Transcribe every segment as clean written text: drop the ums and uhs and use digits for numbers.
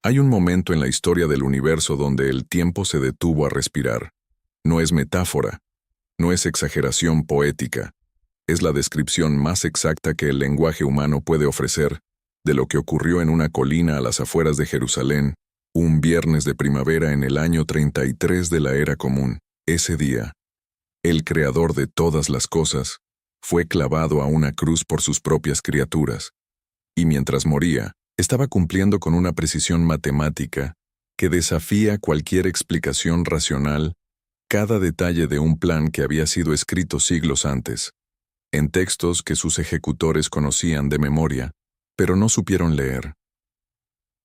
Hay un momento en la historia del universo donde el tiempo se detuvo a respirar. No es metáfora, no es exageración poética, es la descripción más exacta que el lenguaje humano puede ofrecer de lo que ocurrió en una colina a las afueras de Jerusalén, un viernes de primavera en el año 33 de la era común. Ese día, el creador de todas las cosas fue clavado a una cruz por sus propias criaturas, y mientras moría, estaba cumpliendo con una precisión matemática que desafía cualquier explicación racional cada detalle de un plan que había sido escrito siglos antes, en textos que sus ejecutores conocían de memoria, pero no supieron leer.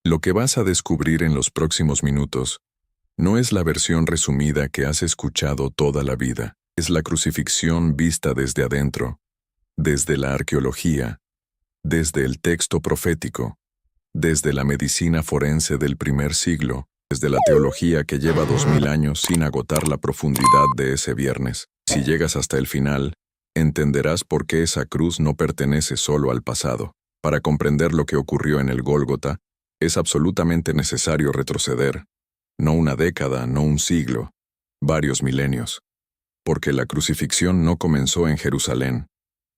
Lo que vas a descubrir en los próximos minutos no es la versión resumida que has escuchado toda la vida, es la crucifixión vista desde adentro, desde la arqueología, desde el texto profético, desde la medicina forense del primer siglo, desde la teología que lleva 2000 años sin agotar la profundidad de ese viernes. Si llegas hasta el final, entenderás por qué esa cruz no pertenece solo al pasado. Para comprender lo que ocurrió en el Gólgota, es absolutamente necesario retroceder, no una década, no un siglo, varios milenios. Porque la crucifixión no comenzó en Jerusalén,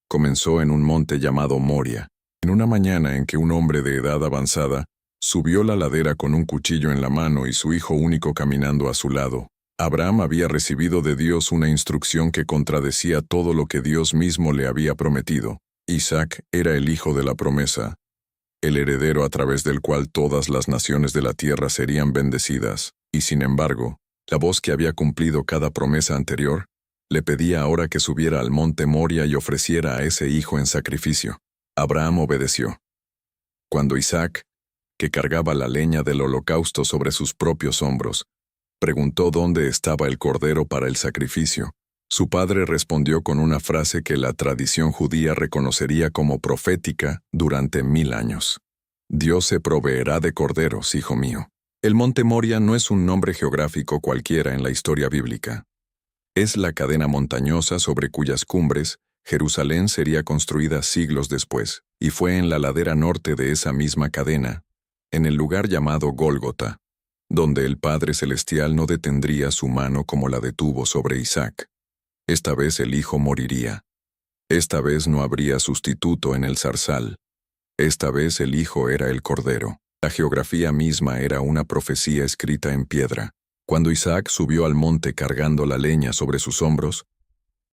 comenzó en un monte llamado Moria, en una mañana en que un hombre de edad avanzada subió la ladera con un cuchillo en la mano y su hijo único caminando a su lado. Abraham había recibido de Dios una instrucción que contradecía todo lo que Dios mismo le había prometido. Isaac era el hijo de la promesa, el heredero a través del cual todas las naciones de la tierra serían bendecidas, y sin embargo, la voz que había cumplido cada promesa anterior, le pedía ahora que subiera al monte Moria y ofreciera a ese hijo en sacrificio. Abraham obedeció. Cuando Isaac, que cargaba la leña del holocausto sobre sus propios hombros, preguntó dónde estaba el cordero para el sacrificio, su padre respondió con una frase que la tradición judía reconocería como profética durante 1000 años. Dios se proveerá de corderos, hijo mío. El monte Moria no es un nombre geográfico cualquiera en la historia bíblica. Es la cadena montañosa sobre cuyas cumbres Jerusalén sería construida siglos después, y fue en la ladera norte de esa misma cadena, en el lugar llamado Gólgota, donde el Padre Celestial no detendría su mano como la detuvo sobre Isaac. Esta vez el hijo moriría. Esta vez no habría sustituto en el zarzal. Esta vez el hijo era el cordero. La geografía misma era una profecía escrita en piedra. Cuando Isaac subió al monte cargando la leña sobre sus hombros,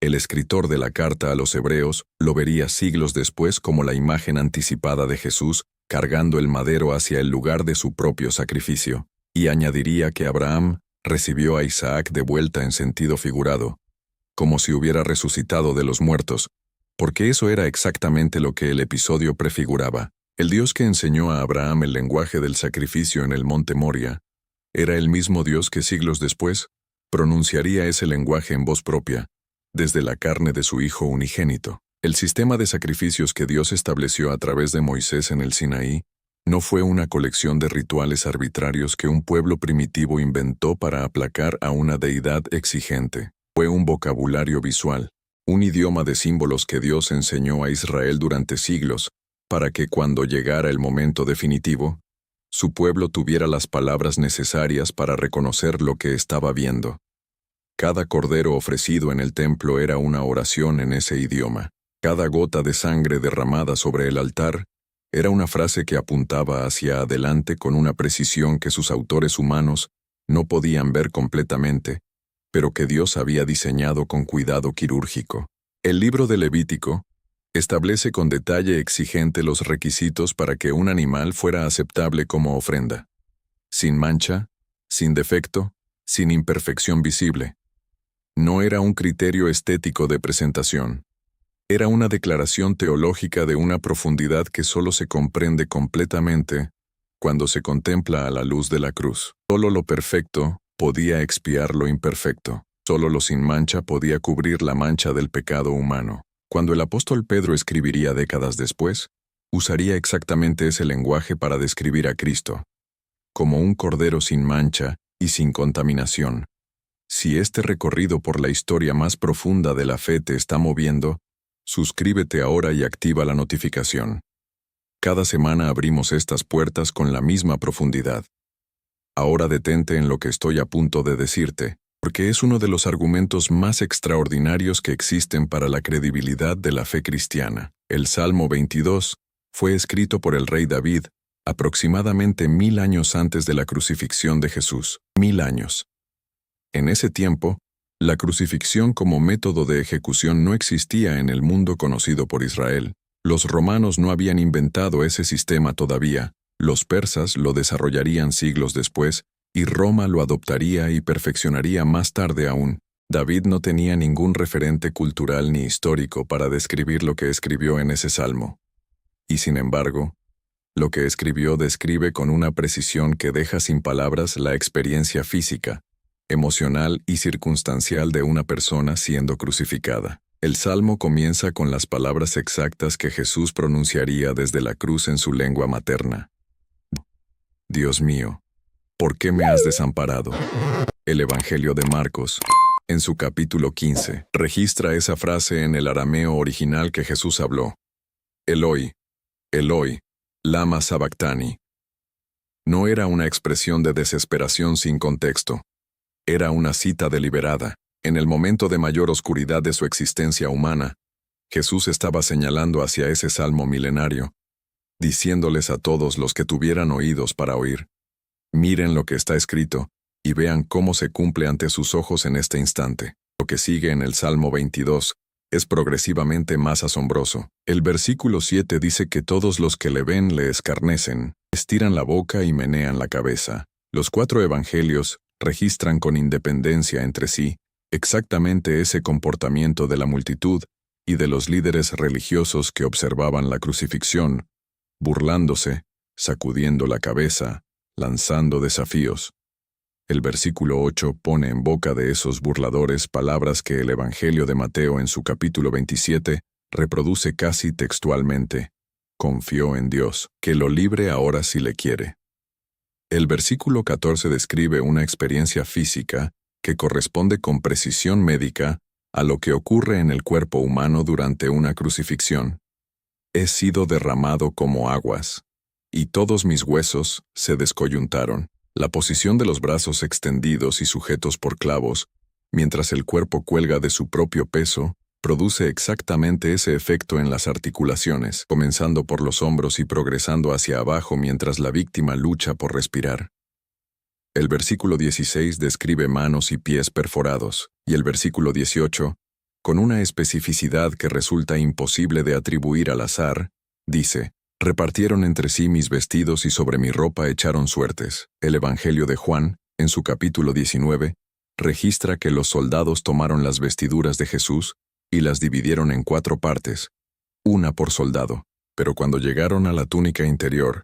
el escritor de la carta a los hebreos lo vería siglos después como la imagen anticipada de Jesús cargando el madero hacia el lugar de su propio sacrificio, y añadiría que Abraham recibió a Isaac de vuelta en sentido figurado, como si hubiera resucitado de los muertos, porque eso era exactamente lo que el episodio prefiguraba. El Dios que enseñó a Abraham el lenguaje del sacrificio en el monte Moria era el mismo Dios que siglos después pronunciaría ese lenguaje en voz propia, desde la carne de su Hijo unigénito. El sistema de sacrificios que Dios estableció a través de Moisés en el Sinaí no fue una colección de rituales arbitrarios que un pueblo primitivo inventó para aplacar a una deidad exigente. Fue un vocabulario visual, un idioma de símbolos que Dios enseñó a Israel durante siglos, para que cuando llegara el momento definitivo, su pueblo tuviera las palabras necesarias para reconocer lo que estaba viendo. Cada cordero ofrecido en el templo era una oración en ese idioma. Cada gota de sangre derramada sobre el altar era una frase que apuntaba hacia adelante con una precisión que sus autores humanos no podían ver completamente, pero que Dios había diseñado con cuidado quirúrgico. El libro de Levítico establece con detalle exigente los requisitos para que un animal fuera aceptable como ofrenda. Sin mancha, sin defecto, sin imperfección visible. No era un criterio estético de presentación. Era una declaración teológica de una profundidad que solo se comprende completamente cuando se contempla a la luz de la cruz. Solo lo perfecto podía expiar lo imperfecto. Solo lo sin mancha podía cubrir la mancha del pecado humano. Cuando el apóstol Pedro escribiría décadas después, usaría exactamente ese lenguaje para describir a Cristo, como un cordero sin mancha y sin contaminación. Si este recorrido por la historia más profunda de la fe te está moviendo, suscríbete ahora y activa la notificación. Cada semana abrimos estas puertas con la misma profundidad. Ahora detente en lo que estoy a punto de decirte, porque es uno de los argumentos más extraordinarios que existen para la credibilidad de la fe cristiana. El Salmo 22 fue escrito por el rey David aproximadamente 1000 años antes de la crucifixión de Jesús. 1000 años. En ese tiempo, la crucifixión como método de ejecución no existía en el mundo conocido por Israel. Los romanos no habían inventado ese sistema todavía, los persas lo desarrollarían siglos después, y Roma lo adoptaría y perfeccionaría más tarde aún. David no tenía ningún referente cultural ni histórico para describir lo que escribió en ese salmo. Y sin embargo, lo que escribió describe con una precisión que deja sin palabras la experiencia física, emocional y circunstancial de una persona siendo crucificada. El salmo comienza con las palabras exactas que Jesús pronunciaría desde la cruz en su lengua materna. Dios mío, ¿por qué me has desamparado? El Evangelio de Marcos, en su capítulo 15, registra esa frase en el arameo original que Jesús habló. Eloi, Eloi, lama sabactani. No era una expresión de desesperación sin contexto. Era una cita deliberada. En el momento de mayor oscuridad de su existencia humana, Jesús estaba señalando hacia ese salmo milenario, diciéndoles a todos los que tuvieran oídos para oír: miren lo que está escrito, y vean cómo se cumple ante sus ojos en este instante. Lo que sigue en el Salmo 22 es progresivamente más asombroso. El versículo 7 dice que todos los que le ven le escarnecen, estiran la boca y menean la cabeza. Los 4 evangelios registran con independencia entre sí exactamente ese comportamiento de la multitud y de los líderes religiosos que observaban la crucifixión, burlándose, sacudiendo la cabeza, lanzando desafíos. El versículo 8 pone en boca de esos burladores palabras que el Evangelio de Mateo en su capítulo 27 reproduce casi textualmente: confió en Dios, que lo libre ahora si le quiere. El versículo 14 describe una experiencia física que corresponde con precisión médica a lo que ocurre en el cuerpo humano durante una crucifixión. He sido derramado como aguas, y todos mis huesos se descoyuntaron. La posición de los brazos extendidos y sujetos por clavos, mientras el cuerpo cuelga de su propio peso, produce exactamente ese efecto en las articulaciones, comenzando por los hombros y progresando hacia abajo mientras la víctima lucha por respirar. El versículo 16 describe manos y pies perforados, y el versículo 18, con una especificidad que resulta imposible de atribuir al azar, dice: repartieron entre sí mis vestidos y sobre mi ropa echaron suertes. El Evangelio de Juan, en su capítulo 19, registra que los soldados tomaron las vestiduras de Jesús y las dividieron en 4 partes, una por soldado, pero cuando llegaron a la túnica interior,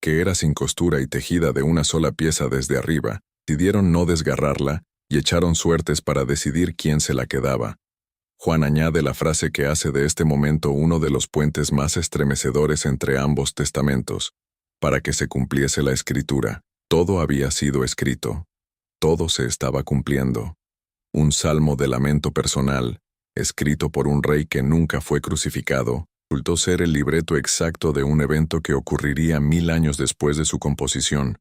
que era sin costura y tejida de una sola pieza desde arriba, decidieron no desgarrarla y echaron suertes para decidir quién se la quedaba. Juan añade la frase que hace de este momento uno de los puentes más estremecedores entre ambos testamentos, para que se cumpliese la escritura. Todo había sido escrito. Todo se estaba cumpliendo. Un salmo de lamento personal, escrito por un rey que nunca fue crucificado, resultó ser el libreto exacto de un evento que ocurriría 1000 años después de su composición,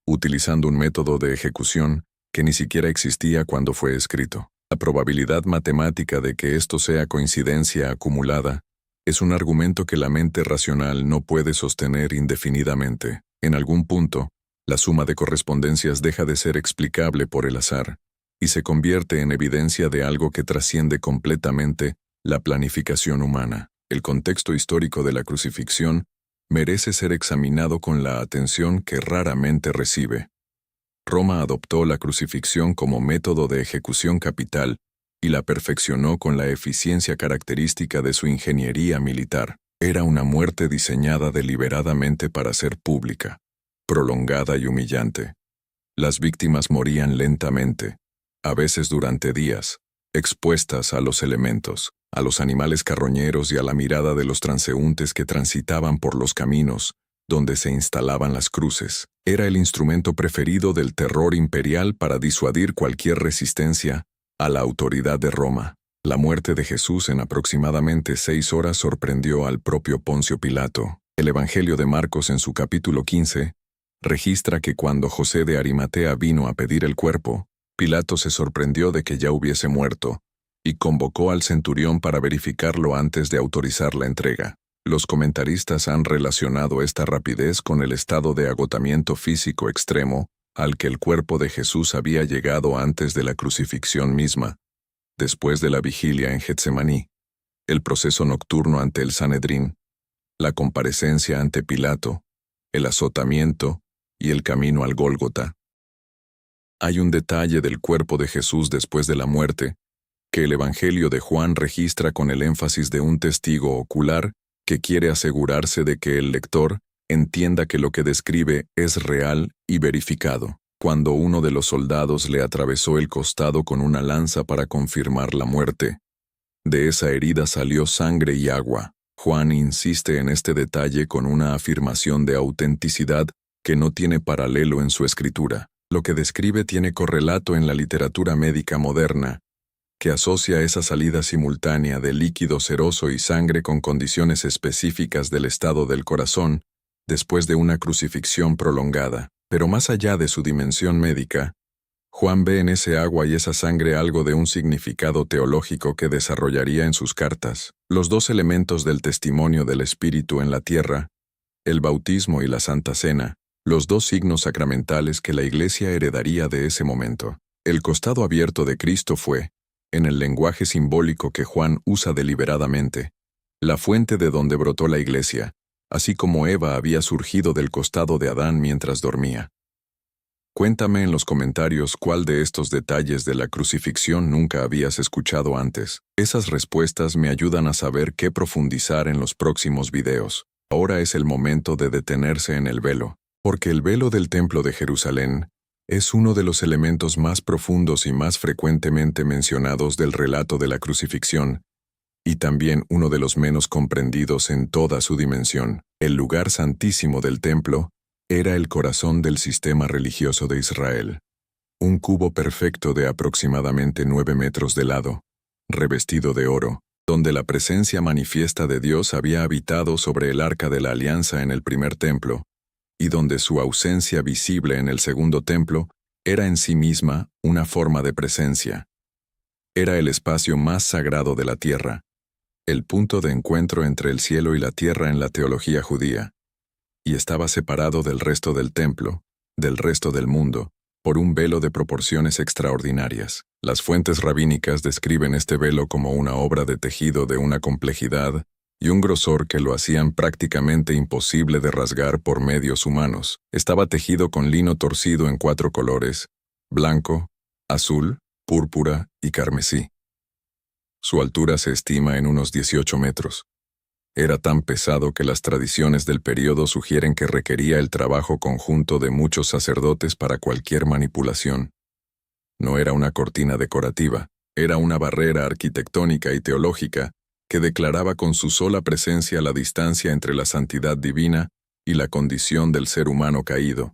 utilizando un método de ejecución que ni siquiera existía cuando fue escrito. La probabilidad matemática de que esto sea coincidencia acumulada es un argumento que la mente racional no puede sostener indefinidamente. En algún punto, la suma de correspondencias deja de ser explicable por el azar y se convierte en evidencia de algo que trasciende completamente la planificación humana. El contexto histórico de la crucifixión merece ser examinado con la atención que raramente recibe. Roma adoptó la crucifixión como método de ejecución capital y la perfeccionó con la eficiencia característica de su ingeniería militar. Era una muerte diseñada deliberadamente para ser pública, prolongada y humillante. Las víctimas morían lentamente, a veces durante días, expuestas a los elementos, a los animales carroñeros y a la mirada de los transeúntes que transitaban por los caminos donde se instalaban las cruces. Era el instrumento preferido del terror imperial para disuadir cualquier resistencia a la autoridad de Roma. La muerte de Jesús en aproximadamente 6 horas sorprendió al propio Poncio Pilato. El Evangelio de Marcos en su capítulo 15 registra que cuando José de Arimatea vino a pedir el cuerpo, Pilato se sorprendió de que ya hubiese muerto, y convocó al centurión para verificarlo antes de autorizar la entrega. Los comentaristas han relacionado esta rapidez con el estado de agotamiento físico extremo al que el cuerpo de Jesús había llegado antes de la crucifixión misma, después de la vigilia en Getsemaní, el proceso nocturno ante el Sanedrín, la comparecencia ante Pilato, el azotamiento y el camino al Gólgota. Hay un detalle del cuerpo de Jesús después de la muerte que el Evangelio de Juan registra con el énfasis de un testigo ocular que quiere asegurarse de que el lector entienda que lo que describe es real y verificado. Cuando uno de los soldados le atravesó el costado con una lanza para confirmar la muerte, de esa herida salió sangre y agua. Juan insiste en este detalle con una afirmación de autenticidad que no tiene paralelo en su escritura. Lo que describe tiene correlato en la literatura médica moderna, que asocia esa salida simultánea de líquido seroso y sangre con condiciones específicas del estado del corazón después de una crucifixión prolongada. Pero más allá de su dimensión médica, Juan ve en ese agua y esa sangre algo de un significado teológico que desarrollaría en sus cartas. Los dos elementos del testimonio del Espíritu en la tierra, el bautismo y la Santa Cena, los dos signos sacramentales que la Iglesia heredaría de ese momento. El costado abierto de Cristo fue, en el lenguaje simbólico que Juan usa deliberadamente, la fuente de donde brotó la Iglesia, así como Eva había surgido del costado de Adán mientras dormía. Cuéntame en los comentarios cuál de estos detalles de la crucifixión nunca habías escuchado antes. Esas respuestas me ayudan a saber qué profundizar en los próximos videos. Ahora es el momento de detenerse en el velo, porque el velo del Templo de Jerusalén es uno de los elementos más profundos y más frecuentemente mencionados del relato de la crucifixión, y también uno de los menos comprendidos en toda su dimensión. El lugar santísimo del templo era el corazón del sistema religioso de Israel. Un cubo perfecto de aproximadamente 9 metros de lado, revestido de oro, donde la presencia manifiesta de Dios había habitado sobre el arca de la alianza en el primer templo, y donde su ausencia visible en el segundo templo era en sí misma una forma de presencia. Era el espacio más sagrado de la tierra, el punto de encuentro entre el cielo y la tierra en la teología judía, y estaba separado del resto del templo, del resto del mundo, por un velo de proporciones extraordinarias. Las fuentes rabínicas describen este velo como una obra de tejido de una complejidad y un grosor que lo hacían prácticamente imposible de rasgar por medios humanos. Estaba tejido con lino torcido en 4 colores: blanco, azul, púrpura y carmesí. Su altura se estima en unos 18 metros. Era tan pesado que las tradiciones del período sugieren que requería el trabajo conjunto de muchos sacerdotes para cualquier manipulación. No era una cortina decorativa, era una barrera arquitectónica y teológica que declaraba con su sola presencia la distancia entre la santidad divina y la condición del ser humano caído.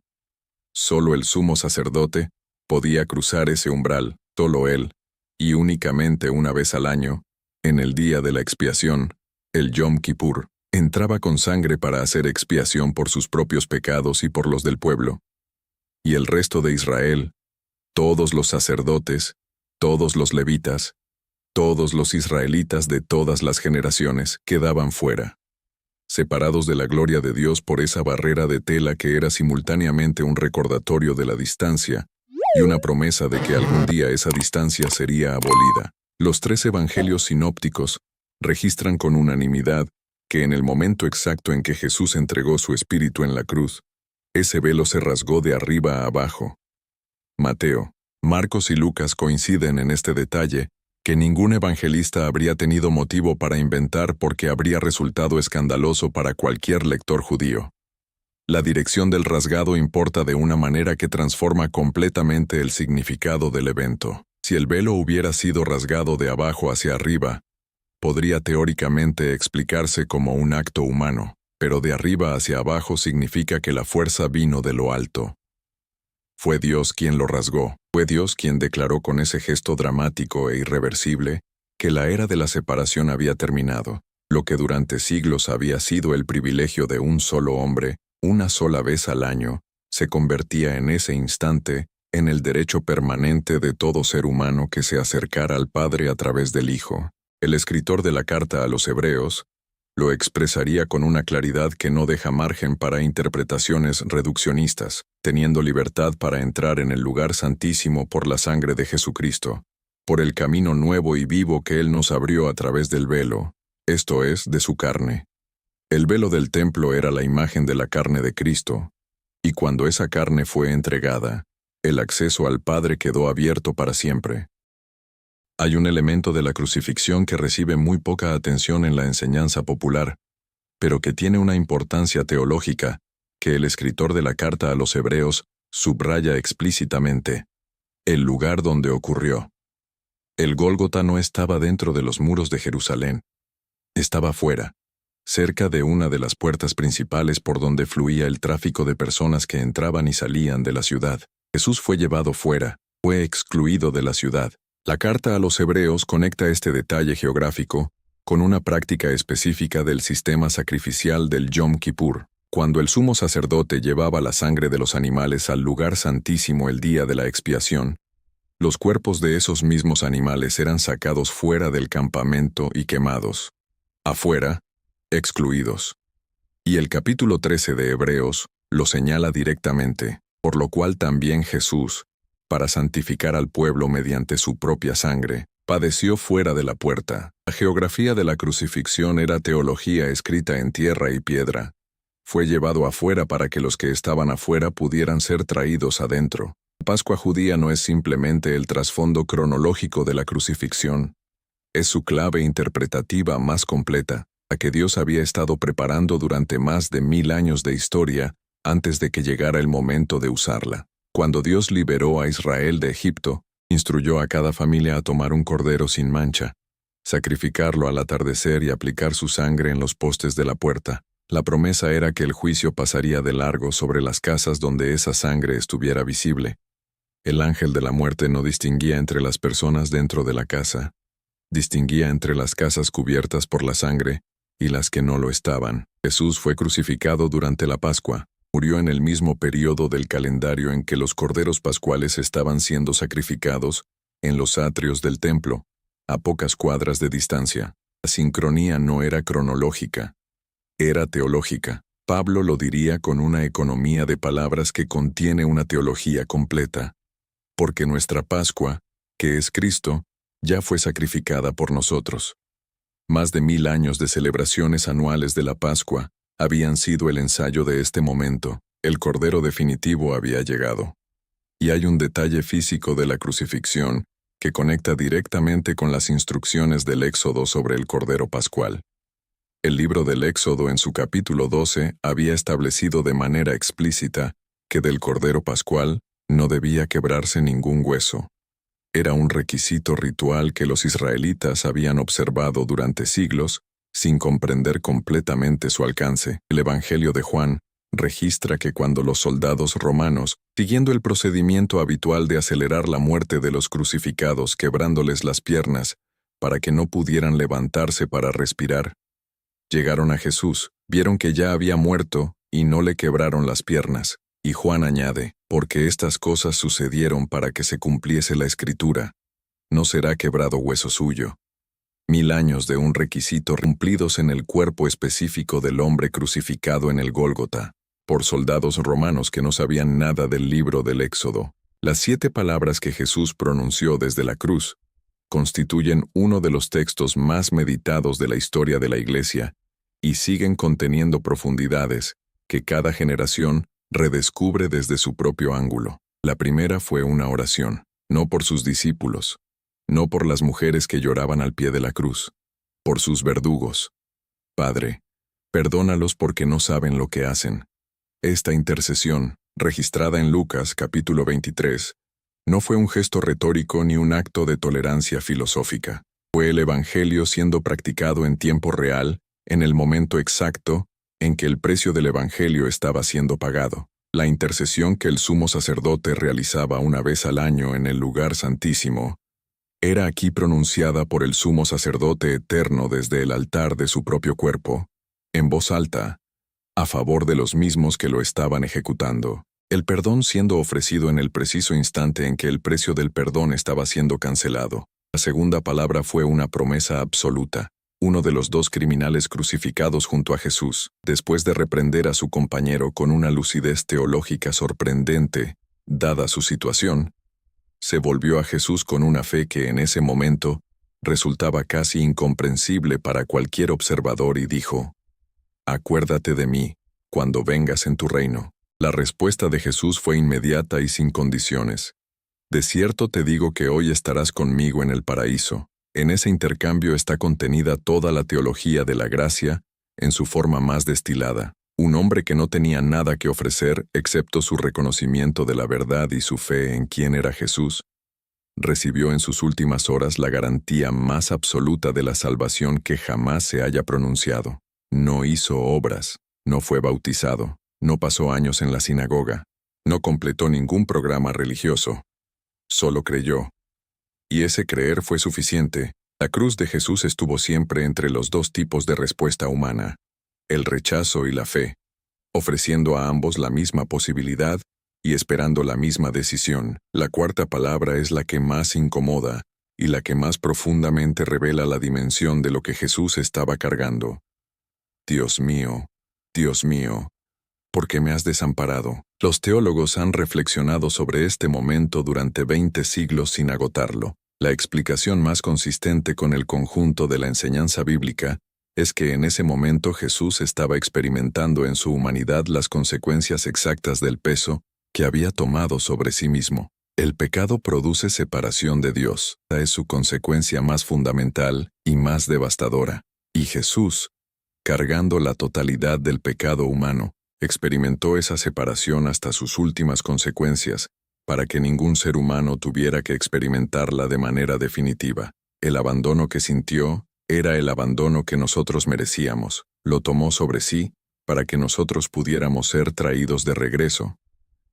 Solo el sumo sacerdote podía cruzar ese umbral, solo él, y únicamente una vez al año, en el día de la expiación, el Yom Kippur, entraba con sangre para hacer expiación por sus propios pecados y por los del pueblo. Y el resto de Israel, todos los sacerdotes, todos los levitas, todos los israelitas de todas las generaciones quedaban fuera, separados de la gloria de Dios por esa barrera de tela que era simultáneamente un recordatorio de la distancia y una promesa de que algún día esa distancia sería abolida. Los 3 evangelios sinópticos registran con unanimidad que en el momento exacto en que Jesús entregó su espíritu en la cruz, ese velo se rasgó de arriba a abajo. Mateo, Marcos y Lucas coinciden en este detalle que ningún evangelista habría tenido motivo para inventar porque habría resultado escandaloso para cualquier lector judío. La dirección del rasgado importa de una manera que transforma completamente el significado del evento. Si el velo hubiera sido rasgado de abajo hacia arriba, podría teóricamente explicarse como un acto humano, pero de arriba hacia abajo significa que la fuerza vino de lo alto. Fue Dios quien lo rasgó, fue Dios quien declaró con ese gesto dramático e irreversible que la era de la separación había terminado. Lo que durante siglos había sido el privilegio de un solo hombre, una sola vez al año, se convertía en ese instante en el derecho permanente de todo ser humano que se acercara al Padre a través del Hijo. El escritor de la carta a los Hebreos lo expresaría con una claridad que no deja margen para interpretaciones reduccionistas, teniendo libertad para entrar en el lugar santísimo por la sangre de Jesucristo, por el camino nuevo y vivo que Él nos abrió a través del velo, esto es, de su carne. El velo del templo era la imagen de la carne de Cristo, y cuando esa carne fue entregada, el acceso al Padre quedó abierto para siempre. Hay un elemento de la crucifixión que recibe muy poca atención en la enseñanza popular, pero que tiene una importancia teológica, que el escritor de la carta a los Hebreos subraya explícitamente: el lugar donde ocurrió. El Gólgota no estaba dentro de los muros de Jerusalén, estaba fuera, cerca de una de las puertas principales por donde fluía el tráfico de personas que entraban y salían de la ciudad. Jesús fue llevado fuera, fue excluido de la ciudad. La carta a los Hebreos conecta este detalle geográfico con una práctica específica del sistema sacrificial del Yom Kippur. Cuando el sumo sacerdote llevaba la sangre de los animales al lugar santísimo el día de la expiación, los cuerpos de esos mismos animales eran sacados fuera del campamento y quemados. Afuera, excluidos. Y el capítulo 13 de Hebreos lo señala directamente, por lo cual también Jesús, para santificar al pueblo mediante su propia sangre, padeció fuera de la puerta. La geografía de la crucifixión era teología escrita en tierra y piedra. Fue llevado afuera para que los que estaban afuera pudieran ser traídos adentro. La Pascua judía no es simplemente el trasfondo cronológico de la crucifixión, es su clave interpretativa más completa, la que Dios había estado preparando durante más de 1000 años de historia antes de que llegara el momento de usarla. Cuando Dios liberó a Israel de Egipto, instruyó a cada familia a tomar un cordero sin mancha, sacrificarlo al atardecer y aplicar su sangre en los postes de la puerta. La promesa era que el juicio pasaría de largo sobre las casas donde esa sangre estuviera visible. El ángel de la muerte no distinguía entre las personas dentro de la casa, distinguía entre las casas cubiertas por la sangre y las que no lo estaban. Jesús fue crucificado durante la Pascua. Murió en el mismo período del calendario en que los corderos pascuales estaban siendo sacrificados, en los atrios del templo, a pocas cuadras de distancia. La sincronía no era cronológica, era teológica. Pablo lo diría con una economía de palabras que contiene una teología completa. Porque nuestra Pascua, que es Cristo, ya fue sacrificada por nosotros. Más de 1000 años de celebraciones anuales de la Pascua habían sido el ensayo de este momento. El Cordero definitivo había llegado. Y hay un detalle físico de la crucifixión que conecta directamente con las instrucciones del Éxodo sobre el Cordero Pascual. El libro del Éxodo en su capítulo 12 había establecido de manera explícita que del Cordero Pascual no debía quebrarse ningún hueso. Era un requisito ritual que los israelitas habían observado durante siglos, sin comprender completamente su alcance. El Evangelio de Juan registra que cuando los soldados romanos, siguiendo el procedimiento habitual de acelerar la muerte de los crucificados quebrándoles las piernas para que no pudieran levantarse para respirar, llegaron a Jesús, vieron que ya había muerto y no le quebraron las piernas. Y Juan añade, porque estas cosas sucedieron para que se cumpliese la Escritura, no será quebrado hueso suyo. 1000 años de un requisito cumplidos en el cuerpo específico del hombre crucificado en el Gólgota, por soldados romanos que no sabían nada del libro del Éxodo. Las 7 palabras que Jesús pronunció desde la cruz constituyen uno de los textos más meditados de la historia de la Iglesia y siguen conteniendo profundidades que cada generación redescubre desde su propio ángulo. La primera fue una oración, no por sus discípulos, no por las mujeres que lloraban al pie de la cruz, por sus verdugos. Padre, perdónalos porque no saben lo que hacen. Esta intercesión, registrada en Lucas capítulo 23, no fue un gesto retórico ni un acto de tolerancia filosófica. Fue el Evangelio siendo practicado en tiempo real, en el momento exacto en que el precio del Evangelio estaba siendo pagado. La intercesión que el sumo sacerdote realizaba una vez al año en el lugar santísimo era aquí pronunciada por el sumo sacerdote eterno desde el altar de su propio cuerpo, en voz alta, a favor de los mismos que lo estaban ejecutando. El perdón siendo ofrecido en el preciso instante en que el precio del perdón estaba siendo cancelado. La segunda palabra fue una promesa absoluta. Uno de los dos criminales crucificados junto a Jesús, después de reprender a su compañero con una lucidez teológica sorprendente, dada su situación, se volvió a Jesús con una fe que en ese momento resultaba casi incomprensible para cualquier observador y dijo: «Acuérdate de mí, cuando vengas en tu reino». La respuesta de Jesús fue inmediata y sin condiciones. «De cierto te digo que hoy estarás conmigo en el paraíso». En ese intercambio está contenida toda la teología de la gracia, en su forma más destilada. Un hombre que no tenía nada que ofrecer excepto su reconocimiento de la verdad y su fe en quién era Jesús, recibió en sus últimas horas la garantía más absoluta de la salvación que jamás se haya pronunciado. No hizo obras, no fue bautizado, no pasó años en la sinagoga, no completó ningún programa religioso, solo creyó. Y ese creer fue suficiente. La cruz de Jesús estuvo siempre entre los dos tipos de respuesta humana, el rechazo y la fe, ofreciendo a ambos la misma posibilidad y esperando la misma decisión. La cuarta palabra es la que más incomoda y la que más profundamente revela la dimensión de lo que Jesús estaba cargando. Dios mío, ¿por qué me has desamparado? Los teólogos han reflexionado sobre este momento durante 20 siglos sin agotarlo. La explicación más consistente con el conjunto de la enseñanza bíblica es que en ese momento Jesús estaba experimentando en su humanidad las consecuencias exactas del peso que había tomado sobre sí mismo. El pecado produce separación de Dios. Esa es su consecuencia más fundamental y más devastadora. Y Jesús, cargando la totalidad del pecado humano, experimentó esa separación hasta sus últimas consecuencias, para que ningún ser humano tuviera que experimentarla de manera definitiva. El abandono que sintió era el abandono que nosotros merecíamos. Lo tomó sobre sí para que nosotros pudiéramos ser traídos de regreso.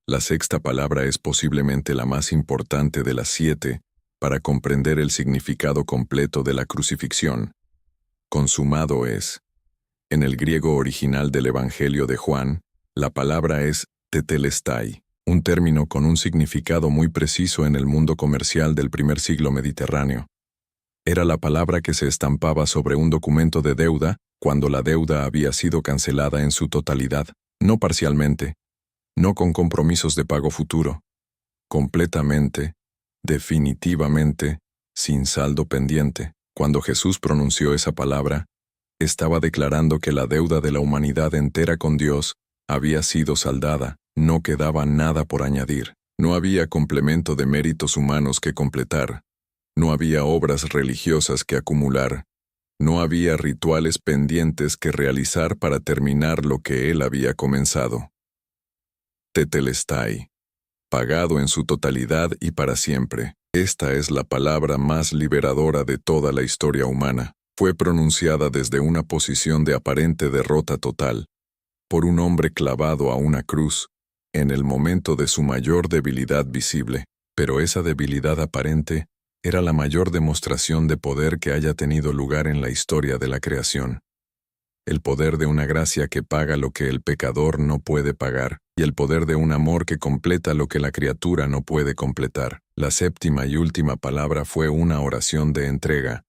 La sexta palabra es posiblemente la más importante de las 7 para comprender el significado completo de la crucifixión. Consumado es. En el griego original del Evangelio de Juan, la palabra es tetelestai, un término con un significado muy preciso en el mundo comercial del primer siglo mediterráneo. Era la palabra que se estampaba sobre un documento de deuda cuando la deuda había sido cancelada en su totalidad, no parcialmente, no con compromisos de pago futuro, completamente, definitivamente, sin saldo pendiente. Cuando Jesús pronunció esa palabra, estaba declarando que la deuda de la humanidad entera con Dios había sido saldada. No quedaba nada por añadir. No había complemento de méritos humanos que completar. No había obras religiosas que acumular. No había rituales pendientes que realizar para terminar lo que él había comenzado. Tetelestai. Pagado en su totalidad y para siempre. Esta es la palabra más liberadora de toda la historia humana. Fue pronunciada desde una posición de aparente derrota total, por un hombre clavado a una cruz, en el momento de su mayor debilidad visible, pero esa debilidad aparente era la mayor demostración de poder que haya tenido lugar en la historia de la creación. El poder de una gracia que paga lo que el pecador no puede pagar, y el poder de un amor que completa lo que la criatura no puede completar. La séptima y última palabra fue una oración de entrega.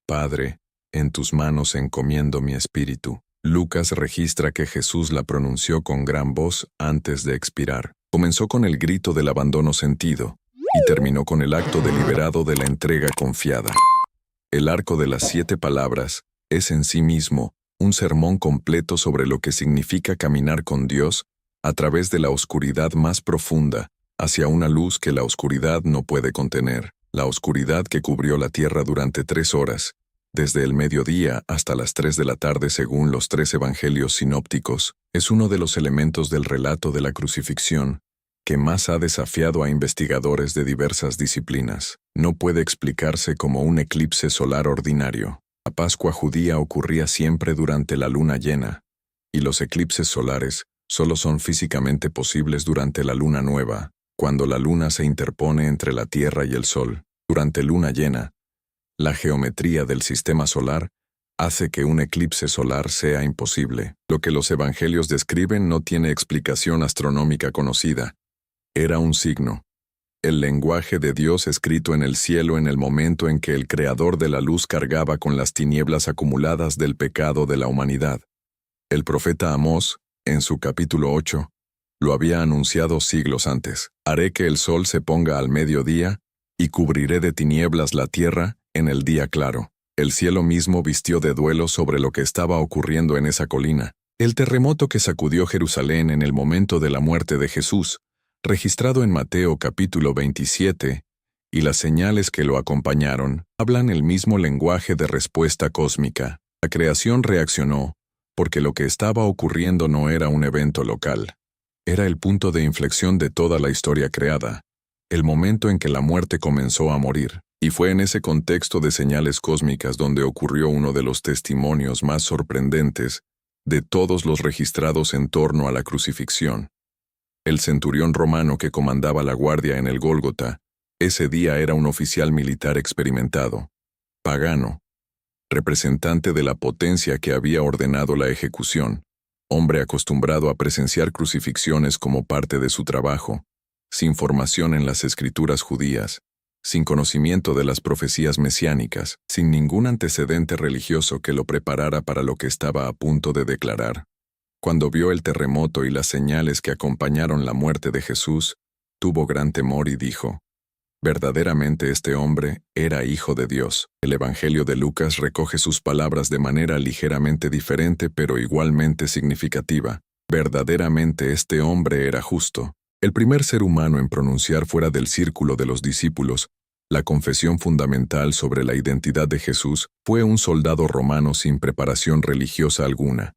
Padre, en tus manos encomiendo mi espíritu. Lucas registra que Jesús la pronunció con gran voz antes de expirar. Comenzó con el grito del abandono sentido y terminó con el acto deliberado de la entrega confiada. El arco de las 7 palabras es en sí mismo un sermón completo sobre lo que significa caminar con Dios a través de la oscuridad más profunda, hacia una luz que la oscuridad no puede contener. La oscuridad que cubrió la tierra durante 3 horas, desde el mediodía hasta las 3 de la tarde según los 3 evangelios sinópticos, es uno de los elementos del relato de la crucifixión que más ha desafiado a investigadores de diversas disciplinas. No puede explicarse como un eclipse solar ordinario. La Pascua judía ocurría siempre durante la luna llena, y los eclipses solares solo son físicamente posibles durante la luna nueva, cuando la luna se interpone entre la Tierra y el Sol. Durante luna llena, la geometría del sistema solar hace que un eclipse solar sea imposible. Lo que los evangelios describen no tiene explicación astronómica conocida. Era un signo, el lenguaje de Dios escrito en el cielo en el momento en que el Creador de la luz cargaba con las tinieblas acumuladas del pecado de la humanidad. El profeta Amós, en su capítulo 8, lo había anunciado siglos antes. Haré que el sol se ponga al mediodía, y cubriré de tinieblas la tierra en el día claro. El cielo mismo vistió de duelo sobre lo que estaba ocurriendo en esa colina. El terremoto que sacudió Jerusalén en el momento de la muerte de Jesús, registrado en Mateo capítulo 27, y las señales que lo acompañaron, hablan el mismo lenguaje de respuesta cósmica. La creación reaccionó, porque lo que estaba ocurriendo no era un evento local. Era el punto de inflexión de toda la historia creada, el momento en que la muerte comenzó a morir, y fue en ese contexto de señales cósmicas donde ocurrió uno de los testimonios más sorprendentes de todos los registrados en torno a la crucifixión. El centurión romano que comandaba la guardia en el Gólgota, ese día era un oficial militar experimentado, pagano, representante de la potencia que había ordenado la ejecución, hombre acostumbrado a presenciar crucifixiones como parte de su trabajo, sin formación en las escrituras judías, sin conocimiento de las profecías mesiánicas, sin ningún antecedente religioso que lo preparara para lo que estaba a punto de declarar. Cuando vio el terremoto y las señales que acompañaron la muerte de Jesús, tuvo gran temor y dijo: verdaderamente este hombre era hijo de Dios. El Evangelio de Lucas recoge sus palabras de manera ligeramente diferente pero igualmente significativa. Verdaderamente este hombre era justo. El primer ser humano en pronunciar fuera del círculo de los discípulos la confesión fundamental sobre la identidad de Jesús fue un soldado romano sin preparación religiosa alguna.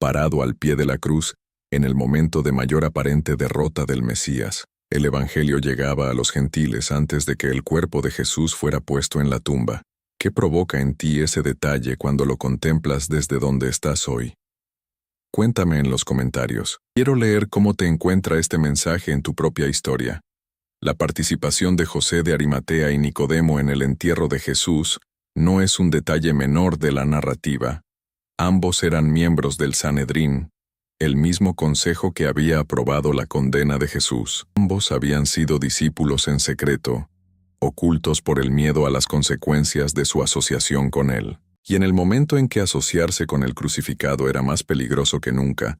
Parado al pie de la cruz, en el momento de mayor aparente derrota del Mesías, el Evangelio llegaba a los gentiles antes de que el cuerpo de Jesús fuera puesto en la tumba. ¿Qué provoca en ti ese detalle cuando lo contemplas desde donde estás hoy? Cuéntame en los comentarios. Quiero leer cómo te encuentra este mensaje en tu propia historia. La participación de José de Arimatea y Nicodemo en el entierro de Jesús no es un detalle menor de la narrativa. Ambos eran miembros del Sanedrín, el mismo consejo que había aprobado la condena de Jesús. Ambos habían sido discípulos en secreto, ocultos por el miedo a las consecuencias de su asociación con él. Y en el momento en que asociarse con el crucificado era más peligroso que nunca,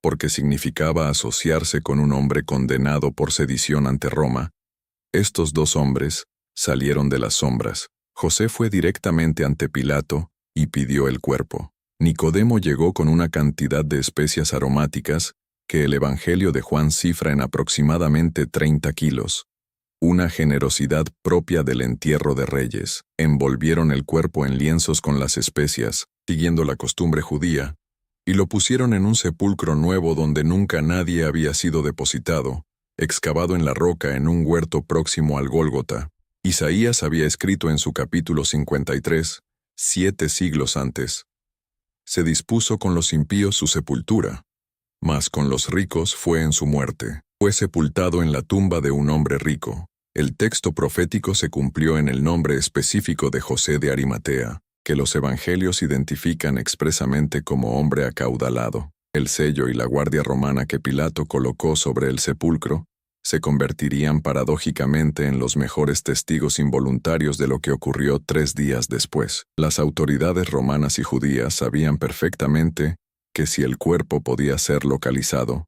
porque significaba asociarse con un hombre condenado por sedición ante Roma, estos dos hombres salieron de las sombras. José fue directamente ante Pilato y pidió el cuerpo. Nicodemo llegó con una cantidad de especias aromáticas que el Evangelio de Juan cifra en aproximadamente 30 kilos. Una generosidad propia del entierro de reyes. Envolvieron el cuerpo en lienzos con las especias, siguiendo la costumbre judía, y lo pusieron en un sepulcro nuevo donde nunca nadie había sido depositado, excavado en la roca en un huerto próximo al Gólgota. Isaías había escrito en su capítulo 53, 7 siglos antes: se dispuso con los impíos su sepultura, mas con los ricos fue en su muerte. Fue sepultado en la tumba de un hombre rico. El texto profético se cumplió en el nombre específico de José de Arimatea, que los evangelios identifican expresamente como hombre acaudalado. El sello y la guardia romana que Pilato colocó sobre el sepulcro se convertirían paradójicamente en los mejores testigos involuntarios de lo que ocurrió 3 días después. Las autoridades romanas y judías sabían perfectamente que si el cuerpo podía ser localizado,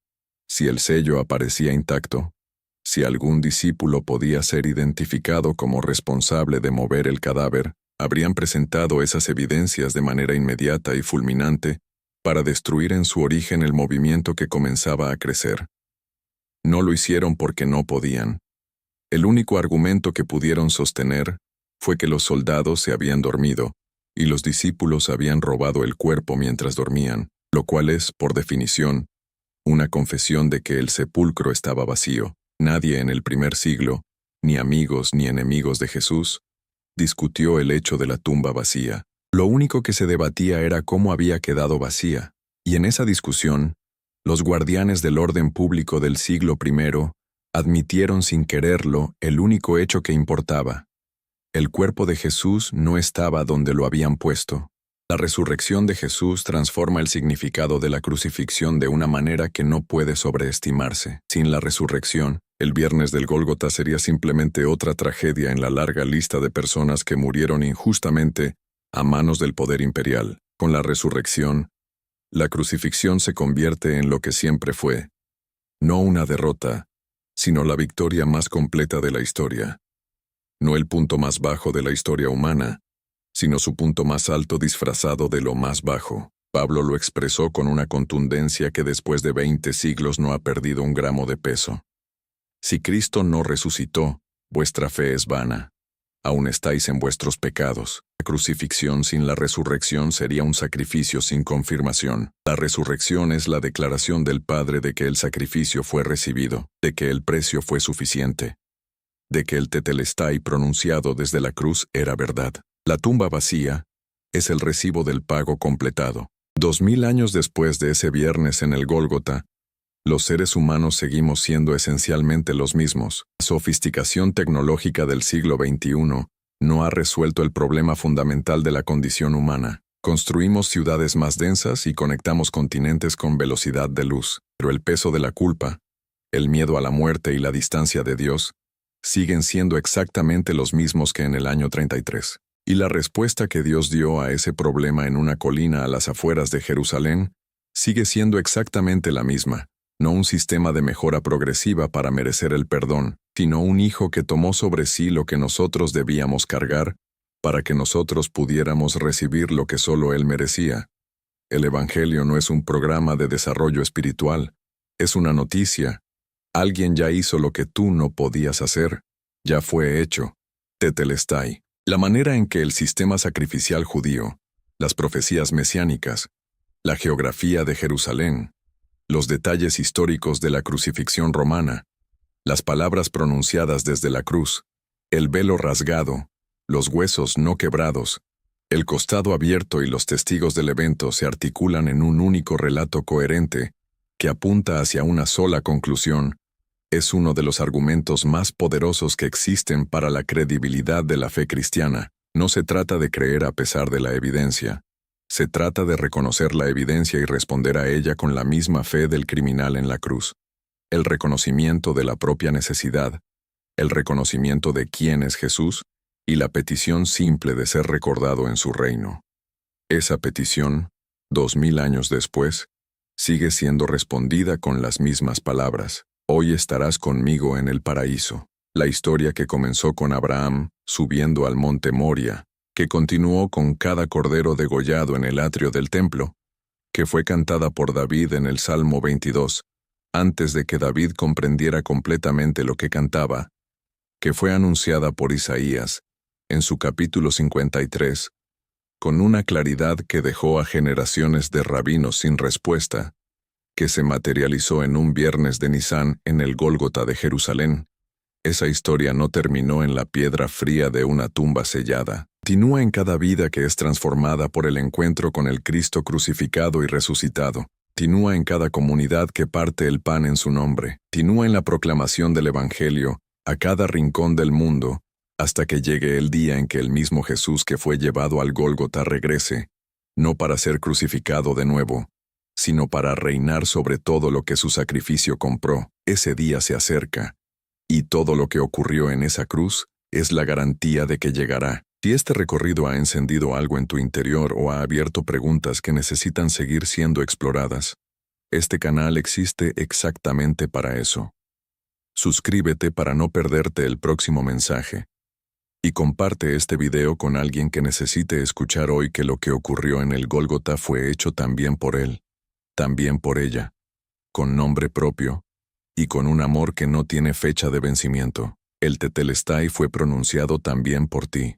si el sello aparecía intacto, si algún discípulo podía ser identificado como responsable de mover el cadáver, habrían presentado esas evidencias de manera inmediata y fulminante para destruir en su origen el movimiento que comenzaba a crecer. No lo hicieron porque no podían. El único argumento que pudieron sostener fue que los soldados se habían dormido y los discípulos habían robado el cuerpo mientras dormían, lo cual es, por definición, una confesión de que el sepulcro estaba vacío. Nadie en el primer siglo, ni amigos ni enemigos de Jesús, discutió el hecho de la tumba vacía. Lo único que se debatía era cómo había quedado vacía, y en esa discusión, los guardianes del orden público del siglo I admitieron sin quererlo el único hecho que importaba. El cuerpo de Jesús no estaba donde lo habían puesto. La resurrección de Jesús transforma el significado de la crucifixión de una manera que no puede sobreestimarse. Sin la resurrección, el viernes del Gólgota sería simplemente otra tragedia en la larga lista de personas que murieron injustamente a manos del poder imperial. Con la resurrección, la crucifixión se convierte en lo que siempre fue, no una derrota, sino la victoria más completa de la historia. No el punto más bajo de la historia humana, sino su punto más alto disfrazado de lo más bajo. Pablo lo expresó con una contundencia que después de 20 siglos no ha perdido un gramo de peso. Si Cristo no resucitó, vuestra fe es vana. Aún estáis en vuestros pecados. La crucifixión sin la resurrección sería un sacrificio sin confirmación. La resurrección es la declaración del Padre de que el sacrificio fue recibido, de que el precio fue suficiente, de que el tetelestai pronunciado desde la cruz era verdad. La tumba vacía es el recibo del pago completado. 2000 años después de ese viernes en el Gólgota, los seres humanos seguimos siendo esencialmente los mismos. La sofisticación tecnológica del siglo XXI no ha resuelto el problema fundamental de la condición humana. Construimos ciudades más densas y conectamos continentes con velocidad de luz, pero el peso de la culpa, el miedo a la muerte y la distancia de Dios siguen siendo exactamente los mismos que en el año 33. Y la respuesta que Dios dio a ese problema en una colina a las afueras de Jerusalén sigue siendo exactamente la misma. No un sistema de mejora progresiva para merecer el perdón, sino un hijo que tomó sobre sí lo que nosotros debíamos cargar, para que nosotros pudiéramos recibir lo que solo él merecía. El Evangelio no es un programa de desarrollo espiritual, es una noticia. Alguien ya hizo lo que tú no podías hacer, ya fue hecho. Tetelestai. La manera en que el sistema sacrificial judío, las profecías mesiánicas, la geografía de Jerusalén, los detalles históricos de la crucifixión romana, las palabras pronunciadas desde la cruz, el velo rasgado, los huesos no quebrados, el costado abierto y los testigos del evento se articulan en un único relato coherente que apunta hacia una sola conclusión. Es uno de los argumentos más poderosos que existen para la credibilidad de la fe cristiana. No se trata de creer a pesar de la evidencia. Se trata de reconocer la evidencia y responder a ella con la misma fe del criminal en la cruz. El reconocimiento de la propia necesidad, el reconocimiento de quién es Jesús y la petición simple de ser recordado en su reino. Esa petición, 2000 años después, sigue siendo respondida con las mismas palabras. Hoy estarás conmigo en el paraíso. La historia que comenzó con Abraham subiendo al monte Moria, que continuó con cada cordero degollado en el atrio del templo, que fue cantada por David en el Salmo 22, antes de que David comprendiera completamente lo que cantaba, que fue anunciada por Isaías, en su capítulo 53, con una claridad que dejó a generaciones de rabinos sin respuesta, que se materializó en un viernes de Nisán en el Gólgota de Jerusalén. Esa historia no terminó en la piedra fría de una tumba sellada. Continúa en cada vida que es transformada por el encuentro con el Cristo crucificado y resucitado. Continúa en cada comunidad que parte el pan en su nombre. Continúa en la proclamación del Evangelio a cada rincón del mundo, hasta que llegue el día en que el mismo Jesús que fue llevado al Gólgota regrese, no para ser crucificado de nuevo, sino para reinar sobre todo lo que su sacrificio compró. Ese día se acerca, y todo lo que ocurrió en esa cruz es la garantía de que llegará. Si este recorrido ha encendido algo en tu interior o ha abierto preguntas que necesitan seguir siendo exploradas, este canal existe exactamente para eso. Suscríbete para no perderte el próximo mensaje. Y comparte este video con alguien que necesite escuchar hoy que lo que ocurrió en el Gólgota fue hecho también por él, también por ella, con nombre propio, y con un amor que no tiene fecha de vencimiento. El Tetelestai fue pronunciado también por ti.